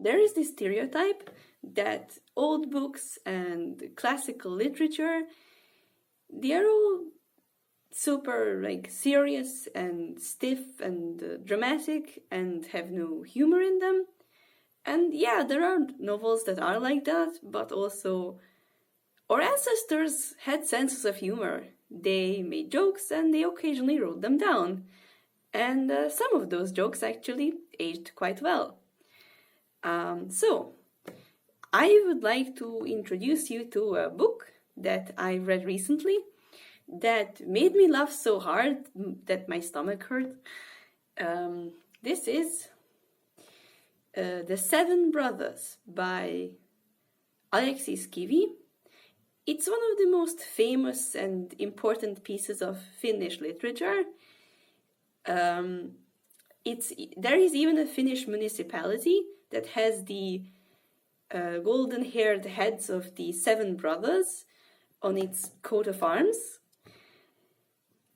there is this stereotype that old books and classical literature, they are all super like serious and stiff and dramatic and have no humor in them. And yeah, there are novels that are like that, but also our ancestors had senses of humor. They made jokes and they occasionally wrote them down. And some of those jokes actually aged quite well. So, I would like to introduce you to a book that I read recently that made me laugh so hard that my stomach hurt. This is The Seven Brothers by Alexis Kivi. It's one of the most famous and important pieces of Finnish literature. There is even a Finnish municipality that has the golden-haired heads of the seven brothers on its coat of arms.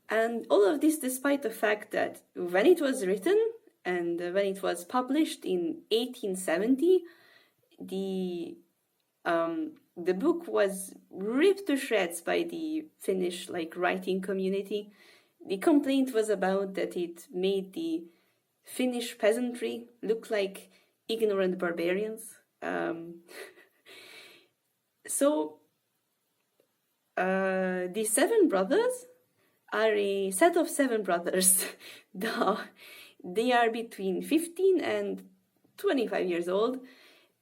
And all of this despite the fact that when it was written and when it was published in 1870, the book was ripped to shreds by the Finnish writing community. The complaint was about that it made the Finnish peasantry look like ignorant barbarians. The seven brothers are a set of seven brothers. They are between 15 and 25 years old,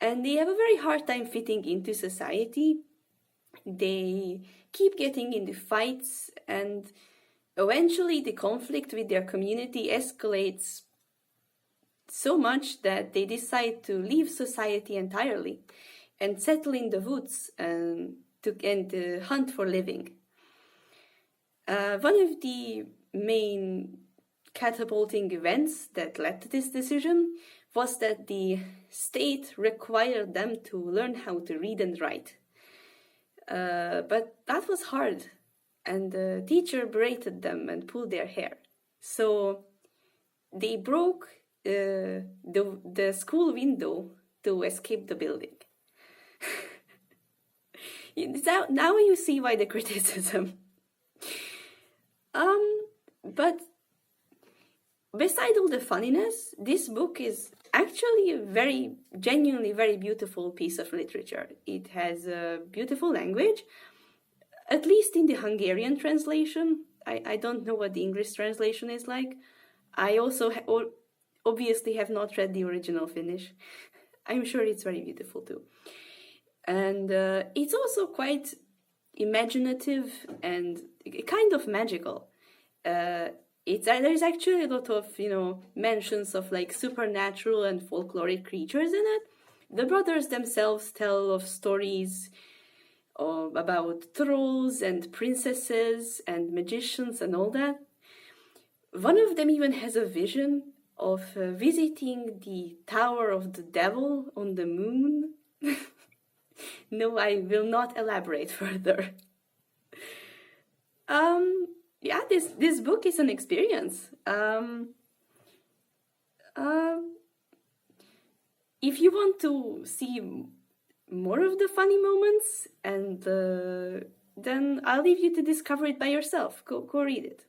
and they have a very hard time fitting into society. They keep getting into fights, and eventually the conflict with their community escalates so much that they decide to leave society entirely and settle in the woods and hunt for living. One of the main catapulting events that led to this decision was that the state required them to learn how to read and write. But that was hard, and the teacher berated them and pulled their hair. So they broke the school window to escape the building. Now you see why the criticism. But beside all the funniness, this book is actually a genuinely very beautiful piece of literature. It has a beautiful language, at least in the Hungarian translation. I don't know what the English translation is like. I also obviously have not read the original Finnish. I'm sure it's very beautiful too. And it's also quite imaginative and kind of magical. There's actually a lot of, mentions of supernatural and folkloric creatures in it. The brothers themselves tell of stories about trolls and princesses and magicians and all that. One of them even has a vision of visiting the Tower of the Devil on the moon. No, I will not elaborate further. This book is an experience. If you want to see more of the funny moments, and then I'll leave you to discover it by yourself. Go read it.